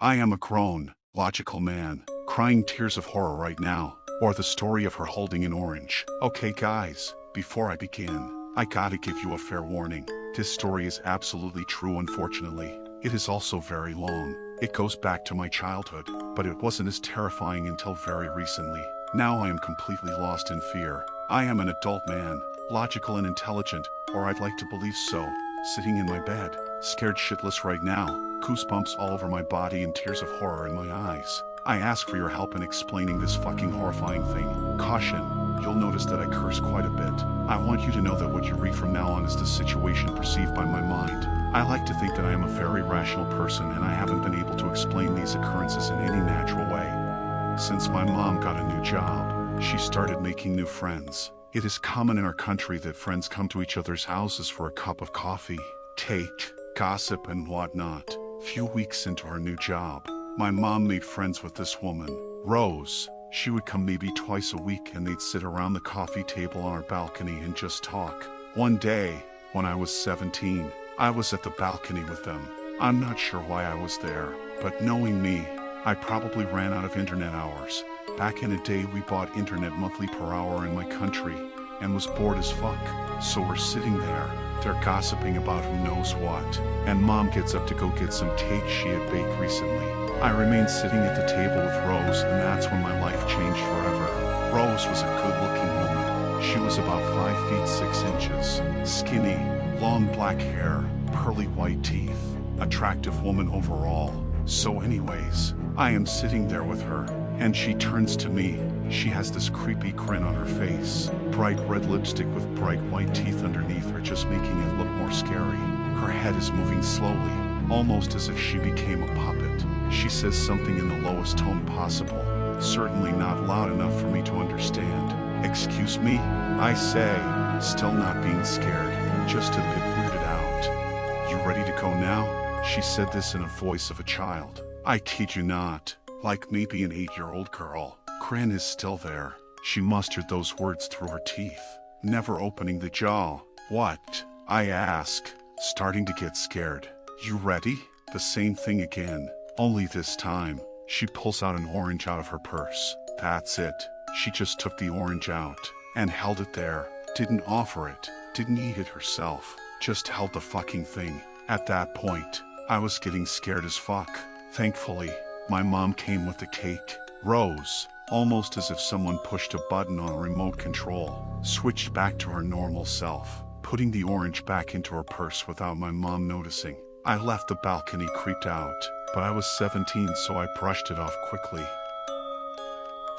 I am a grown, logical man, crying tears of horror right now, or the story of her holding an orange. Okay guys, before I begin, I gotta give you a fair warning. This story is absolutely true, unfortunately. It is also very long. It goes back to my childhood, but it wasn't as terrifying until very recently. Now I am completely lost in fear. I am an adult man, logical and intelligent, or I'd like to believe so, sitting in my bed, scared shitless right now, goosebumps all over my body and tears of horror in my eyes. I ask for your help in explaining this fucking horrifying thing. Caution, you'll notice that I curse quite a bit. I want you to know that what you read from now on is the situation perceived by my mind. I like to think that I am a very rational person and I haven't been able to explain these occurrences in any natural way. Since my mom got a new job, she started making new friends. It is common in our country that friends come to each other's houses for a cup of coffee, cake, gossip and whatnot. Few weeks into her new job, my mom made friends with this woman, Rose. She would come maybe twice a week and they'd sit around the coffee table on our balcony and just talk. One day, when I was 17, I was at the balcony with them. I'm not sure why I was there, but knowing me, I probably ran out of internet hours. Back in a day we bought internet monthly per hour in my country, and was bored as fuck. So we're sitting there, they're gossiping about who knows what, and mom gets up to go get some cake she had baked recently. I remained sitting at the table with Rose, and that's when my life changed forever. Rose was a good-looking woman. She was about 5 feet 6 inches, skinny, long black hair, pearly white teeth, attractive woman overall. So anyways, I am sitting there with her, and she turns to me. She has this creepy grin on her face, bright red lipstick with bright white teeth underneath her, just making it look more scary. Her head is moving slowly, almost as if she became a puppet. She says something in the lowest tone possible, certainly not loud enough for me to understand. Excuse me, I say, still not being scared, just a bit weirded out. You ready to go now? She said this in a voice of a child. I kid you not, like maybe an 8-year-old girl. Grin is still there. She mustered those words through her teeth, never opening the jaw. What? I ask, starting to get scared. You ready? The same thing again, only this time, she pulls out an orange out of her purse. That's it. She just took the orange out, and held it there. Didn't offer it, didn't eat it herself, just held the fucking thing. At that point, I was getting scared as fuck. Thankfully, my mom came with the cake. Rose, almost as if someone pushed a button on a remote control, switched back to her normal self, putting the orange back into her purse without my mom noticing. I left the balcony creeped out, but I was 17 so I brushed it off quickly.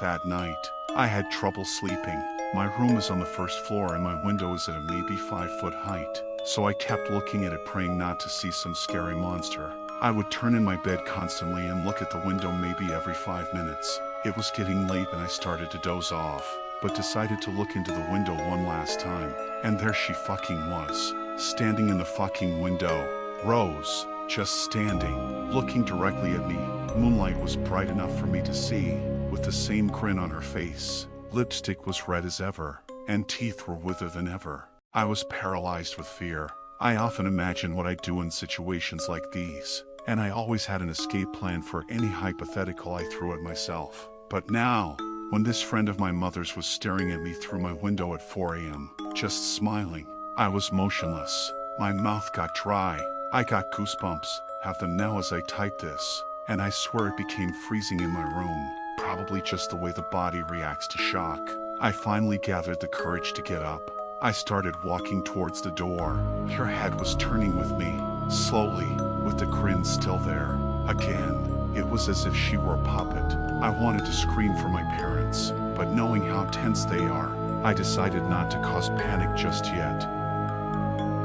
That night, I had trouble sleeping. My room is on the first floor and my window is at a maybe 5-foot height, so I kept looking at it praying not to see some scary monster. I would turn in my bed constantly and look at the window maybe every 5 minutes. It was getting late and I started to doze off, but decided to look into the window one last time, and there she fucking was, standing in the fucking window. Rose, just standing, looking directly at me. Moonlight was bright enough for me to see, with the same grin on her face. Lipstick was red as ever, and teeth were whiter than ever. I was paralyzed with fear. I often imagine what I'd do in situations like these, and I always had an escape plan for any hypothetical I threw at myself. But now, when this friend of my mother's was staring at me through my window at 4 a.m., just smiling, I was motionless. My mouth got dry. I got goosebumps, have them now as I type this, and I swear it became freezing in my room, probably just the way the body reacts to shock. I finally gathered the courage to get up. I started walking towards the door. Her head was turning with me, slowly, with the grin still there. Again, it was as if she were a puppet. I wanted to scream for my parents, but knowing how tense they are, I decided not to cause panic just yet.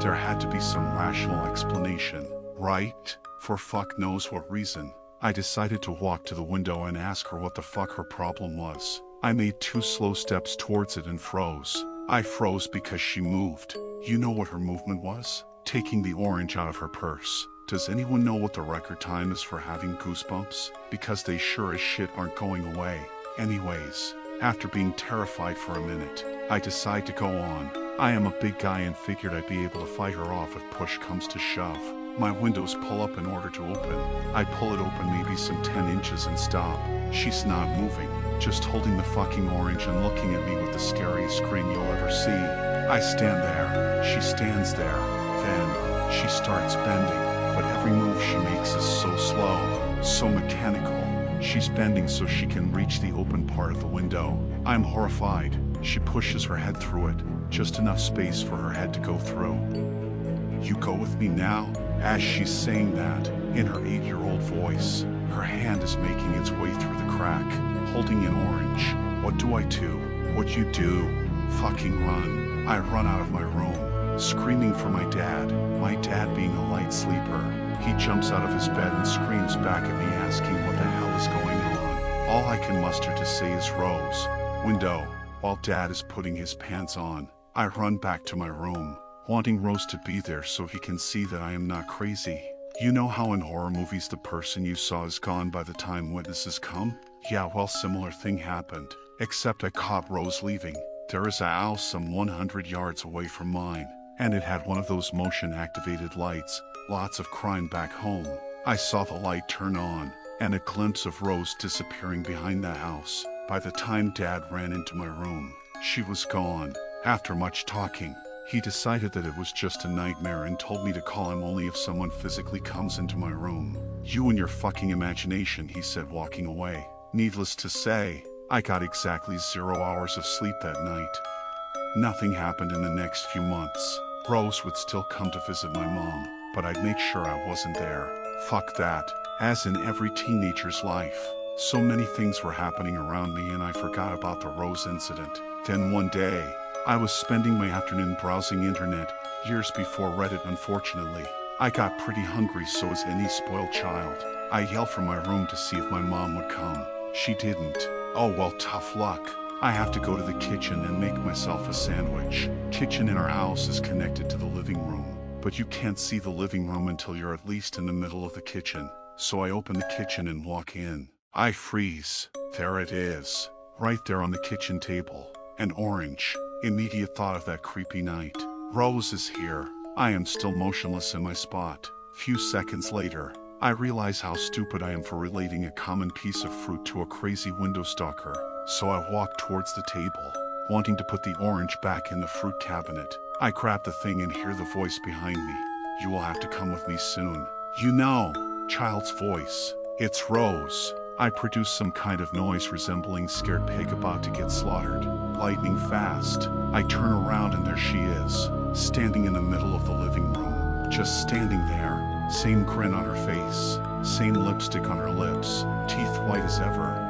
There had to be some rational explanation, right? For fuck knows what reason. I decided to walk to the window and ask her what the fuck her problem was. I made 2 slow steps towards it and froze. I froze because she moved. You know what her movement was? Taking the orange out of her purse. Does anyone know what the record time is for having goosebumps? Because they sure as shit aren't going away. Anyways, after being terrified for a minute, I decide to go on. I am a big guy and figured I'd be able to fight her off if push comes to shove. My windows pull up in order to open. I pull it open maybe some 10 inches and stop. She's not moving, just holding the fucking orange and looking at me with the scariest grin you'll ever see. I stand there, she stands there, then she starts bending, but every move she makes is so slow, so mechanical. She's bending so she can reach the open part of the window. I'm horrified. She pushes her head through it, just enough space for her head to go through. You go with me now? As she's saying that, in her 8-year-old voice, her hand is making its way through the crack, holding an orange. What do I do? What you do? Fucking run. I run out of my room, screaming for my dad being a light sleeper. He jumps out of his bed and screams back at me asking what the hell is going on. All I can muster to say is Rose. Window. While Dad is putting his pants on, I run back to my room, wanting Rose to be there so he can see that I am not crazy. You know how in horror movies the person you saw is gone by the time witnesses come? Yeah, well, similar thing happened, except I caught Rose leaving. There is a house some 100 yards away from mine, and it had one of those motion-activated lights. Lots of crime back home. I saw the light turn on, and a glimpse of Rose disappearing behind the house. By the time Dad ran into my room, she was gone. After much talking, he decided that it was just a nightmare and told me to call him only if someone physically comes into my room. You and your fucking imagination, he said, walking away. Needless to say, I got exactly 0 hours of sleep that night. Nothing happened in the next few months. Rose would still come to visit my mom, but I'd make sure I wasn't there. Fuck that. As in every teenager's life, so many things were happening around me and I forgot about the Rose incident. Then one day, I was spending my afternoon browsing internet, years before Reddit unfortunately. I got pretty hungry, so as any spoiled child, I yelled from my room to see if my mom would come. She didn't. Oh well, tough luck. I have to go to the kitchen and make myself a sandwich. Kitchen in our house is connected to the living room, but you can't see the living room until you're at least in the middle of the kitchen. So I open the kitchen and walk in. I freeze. There it is, right there on the kitchen table. An orange. Immediate thought of that creepy night. Rose is here. I am still motionless in my spot. Few seconds later, I realize how stupid I am for relating a common piece of fruit to a crazy window stalker. So I walk towards the table, wanting to put the orange back in the fruit cabinet. I grab the thing and hear the voice behind me. You will have to come with me soon. You know, child's voice. It's Rose. I produce some kind of noise resembling scared pig about to get slaughtered. Lightning fast. I turn around and there she is, standing in the middle of the living room. Just standing there. Same grin on her face. Same lipstick on her lips. Teeth white as ever.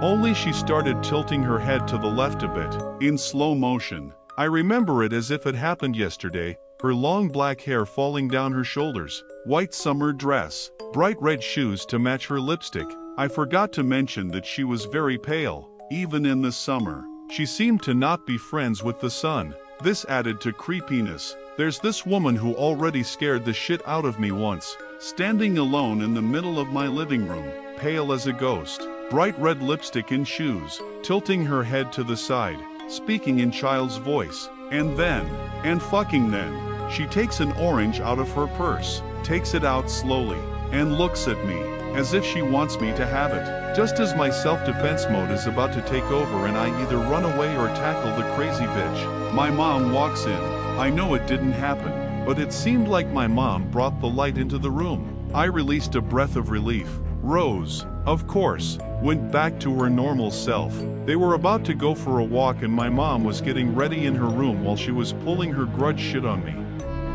Only she started tilting her head to the left a bit, in slow motion. I remember it as if it happened yesterday. Her long black hair falling down her shoulders. White summer dress. Bright red shoes to match her lipstick. I forgot to mention that she was very pale, even in the summer. She seemed to not be friends with the sun. This added to creepiness. There's this woman who already scared the shit out of me once, standing alone in the middle of my living room, pale as a ghost, bright red lipstick and shoes, tilting her head to the side, speaking in child's voice. And fucking then, she takes an orange out of her purse, takes it out slowly, and looks at me, as if she wants me to have it. Just as my self-defense mode is about to take over and I either run away or tackle the crazy bitch, my mom walks in. I know it didn't happen, but it seemed like my mom brought the light into the room. I released a breath of relief. Rose, of course, went back to her normal self. They were about to go for a walk and my mom was getting ready in her room while she was pulling her grudge shit on me.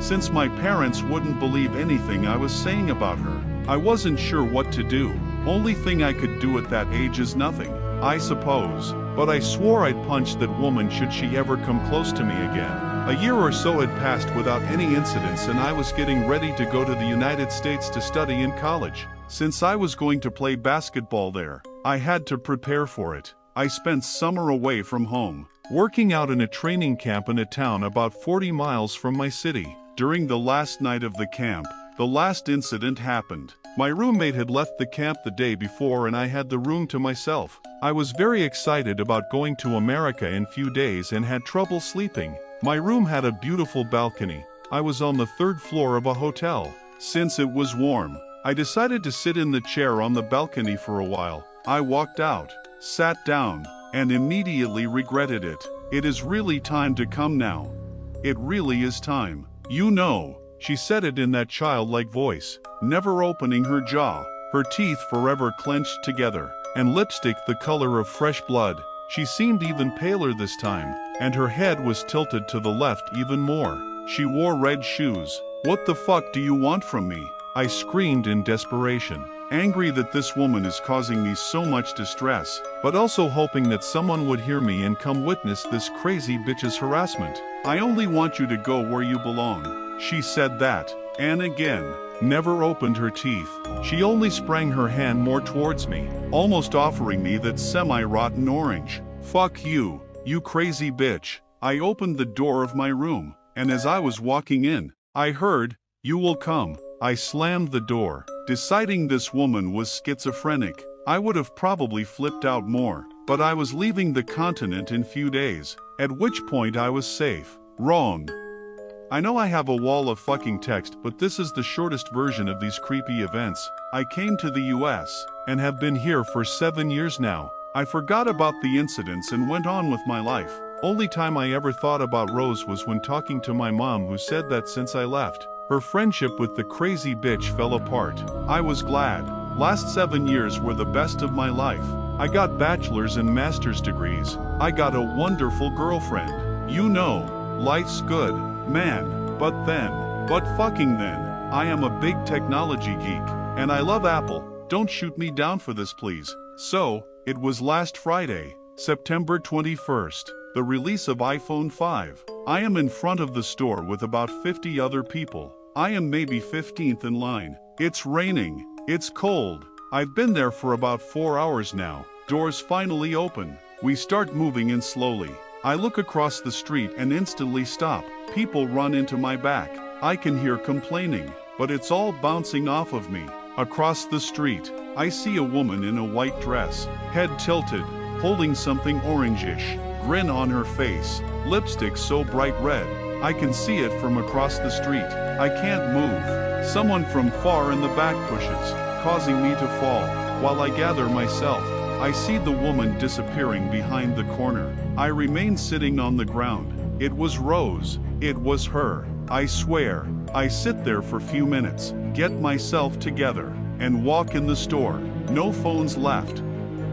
Since my parents wouldn't believe anything I was saying about her, I wasn't sure what to do. Only thing I could do at that age is nothing, I suppose. But I swore I'd punch that woman should she ever come close to me again. A year or so had passed without any incidents and I was getting ready to go to the United States to study in college. Since I was going to play basketball there, I had to prepare for it. I spent summer away from home, working out in a training camp in a town about 40 miles from my city. During the last night of the camp, the last incident happened. My roommate had left the camp the day before and I had the room to myself. I was very excited about going to America in few days and had trouble sleeping. My room had a beautiful balcony. I was on the 3rd floor of a hotel. Since it was warm, I decided to sit in the chair on the balcony for a while. I walked out, sat down, and immediately regretted it. It is really time to come now. It really is time. You know, she said it in that childlike voice, never opening her jaw, her teeth forever clenched together, and lipstick the color of fresh blood. She seemed even paler this time, and her head was tilted to the left even more. She wore red shoes. What the fuck do you want from me? I screamed in desperation, angry that this woman is causing me so much distress, but also hoping that someone would hear me and come witness this crazy bitch's harassment. I only want you to go where you belong. She said that, and again, never opened her teeth. She only sprang her hand more towards me, almost offering me that semi-rotten orange. Fuck you, you crazy bitch. I opened the door of my room, and as I was walking in, I heard, "You will come." I slammed the door, deciding this woman was schizophrenic. I would have probably flipped out more, but I was leaving the continent in few days, at which point I was safe. Wrong. I know I have a wall of fucking text, but this is the shortest version of these creepy events. I came to the US, and have been here for 7 years now. I forgot about the incidents and went on with my life. Only time I ever thought about Rose was when talking to my mom, who said that since I left, her friendship with the crazy bitch fell apart. I was glad. Last 7 years were the best of my life. I got bachelor's and master's degrees. I got a wonderful girlfriend. You know, life's good, man. But fucking then, I am a big technology geek, and I love Apple. Don't shoot me down for this, please. So, it was last Friday, September 21st, the release of iPhone 5. I am in front of the store with about 50 other people. I am maybe 15th in line. It's raining. It's cold. I've been there for about 4 hours now. Doors finally open. We start moving in slowly. I look across the street and instantly stop. People run into my back. I can hear complaining, but it's all bouncing off of me. Across the street, I see a woman in a white dress, head tilted, holding something orangish, grin on her face, lipstick so bright red, I can see it from across the street. I can't move. Someone from far in the back pushes, causing me to fall. While I gather myself, I see the woman disappearing behind the corner. I remain sitting on the ground. It was Rose. It was her. I swear. I sit there for few minutes, get myself together, and walk in the store. No phones left.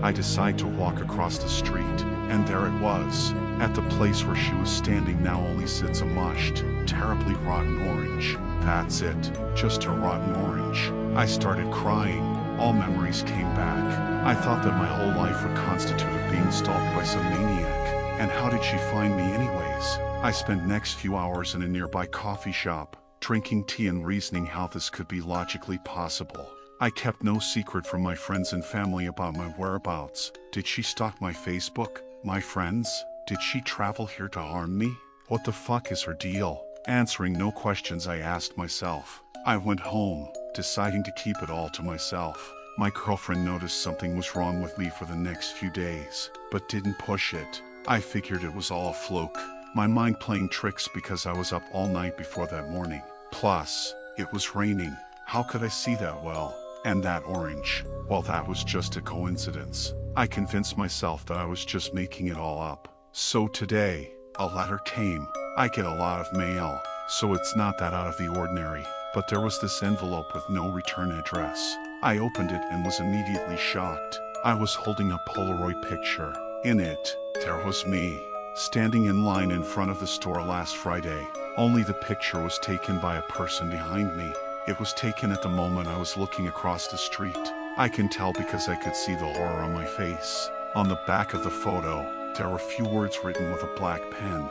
I decide to walk across the street, and there it was. At the place where she was standing now only sits a mushed, terribly rotten orange. That's it, just a rotten orange. I started crying. All memories came back. I thought that my whole life would constitute of being stalked by some maniac. And how did she find me anyways? I spent next few hours in a nearby coffee shop, drinking tea and reasoning how this could be logically possible. I kept no secret from my friends and family about my whereabouts. Did she stalk my Facebook? My friends? Did she travel here to harm me? What the fuck is her deal? Answering no questions, I asked myself. I went home, deciding to keep it all to myself. My girlfriend noticed something was wrong with me for the next few days, but didn't push it. I figured it was all a fluke. My mind playing tricks because I was up all night before that morning. Plus, it was raining. How could I see that well? And that orange, well, that was just a coincidence. I convinced myself that I was just making it all up. So today, a letter came. I get a lot of mail, so it's not that out of the ordinary. But there was this envelope with no return address. I opened it and was immediately shocked. I was holding a Polaroid picture. In it, there was me, standing in line in front of the store last Friday. Only the picture was taken by a person behind me. It was taken at the moment I was looking across the street. I can tell because I could see the horror on my face. On the back of the photo, there were few words written with a black pen.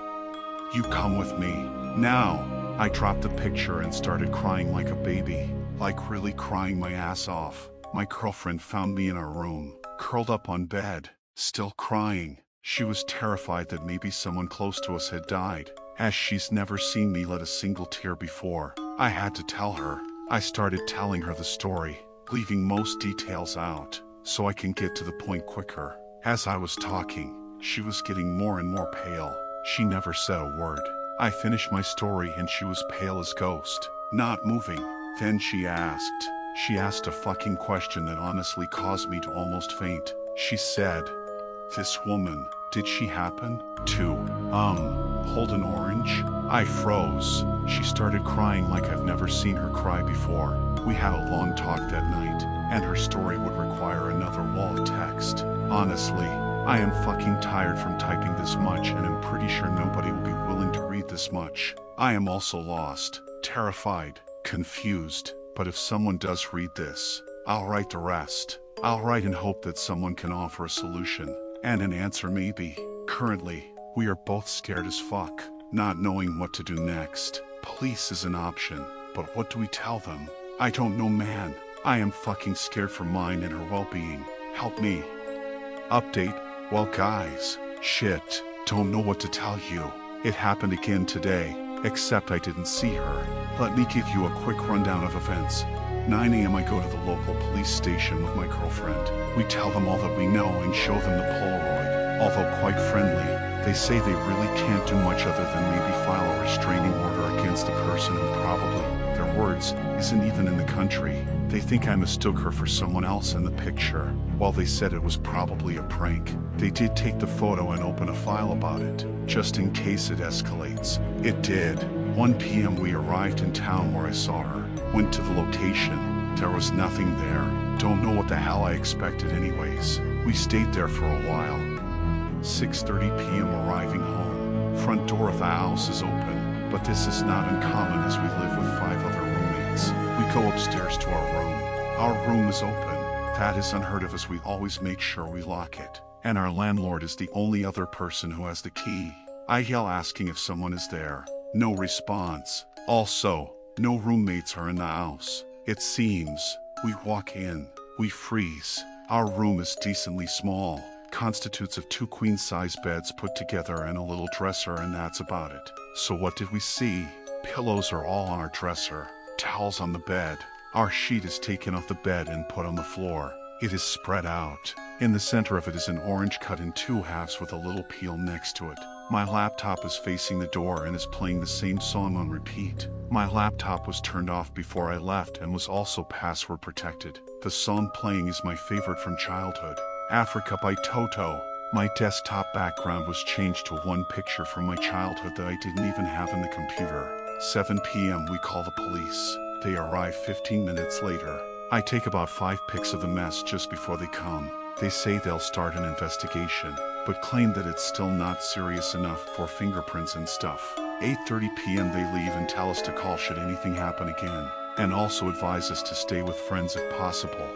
You come with me, now. I dropped the picture and started crying like a baby, like really crying my ass off. My girlfriend found me in our room, curled up on bed, still crying. She was terrified that maybe someone close to us had died, as she's never seen me let a single tear before. I had to tell her. I started telling her the story, leaving most details out, so I can get to the point quicker. As I was talking, she was getting more and more pale. She never said a word. I finished my story and she was pale as ghost, not moving. Then she asked a fucking question that honestly caused me to almost faint. She said, "This woman, did she happen to, hold an orange?" I froze. She started crying like I've never seen her cry before. We had a long talk that night, and her story would require another wall of text. Honestly, I am fucking tired from typing this much, and I'm pretty sure nobody will be willing to read this much. I am also lost, terrified, confused, but if someone does read this, I'll write the rest. I'll write and hope that someone can offer a solution, and an answer maybe. Currently, we are both scared as fuck, not knowing what to do next. Police is an option, but what do we tell them? I don't know, man. I am fucking scared for mine and her well-being. Help me. Update. Well guys, shit, don't know what to tell you. It happened again today, except I didn't see her. Let me give you a quick rundown of events. 9 a.m. I go to the local police station with my girlfriend. We tell them all that we know and show them the Polaroid. Although quite friendly, they say they really can't do much other than maybe file a restraining order against the person who probably, their words, isn't even in the country. They think I mistook her for someone else in the picture. While they said it was probably a prank, they did take the photo and open a file about it, just in case it escalates. It did. 1 p.m. we arrived in town where I saw her. Went to the location. There was nothing there. Don't know what the hell I expected anyways. We stayed there for a while. 6:30 p.m. arriving home. Front door of the house is open, but this is not uncommon as we live with 5 other roommates. We go upstairs to our room. Our room is open. That is unheard of as we always make sure we lock it. And our landlord is the only other person who has the key. I yell asking if someone is there. No response. Also, no roommates are in the house. It seems. We walk in. We freeze. Our room is decently small. Constitutes of 2 queen-size beds put together and a little dresser, and that's about it. So what did we see? Pillows are all on our dresser. Towels on the bed. Our sheet is taken off the bed and put on the floor. It is spread out. In the center of it is an orange cut in 2 halves with a little peel next to it. My laptop is facing the door and is playing the same song on repeat. My laptop was turned off before I left and was also password protected. The song playing is my favorite from childhood, Africa by Toto. My desktop background was changed to one picture from my childhood that I didn't even have in the computer. 7 p.m. we call the police. They arrive 15 minutes later. I take about 5 pics of the mess just before they come. They say they'll start an investigation, but claim that it's still not serious enough for fingerprints and stuff. 8:30 p.m. they leave and tell us to call should anything happen again, and also advise us to stay with friends if possible.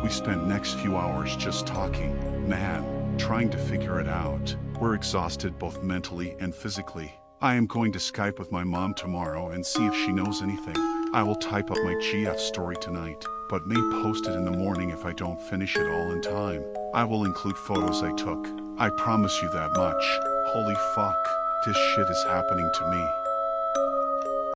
We spent next few hours just talking, man, trying to figure it out. We're exhausted both mentally and physically. I am going to Skype with my mom tomorrow and see if she knows anything. I will type up my GF story tonight, but may post it in the morning if I don't finish it all in time. I will include photos I took. I promise you that much. Holy fuck, this shit is happening to me.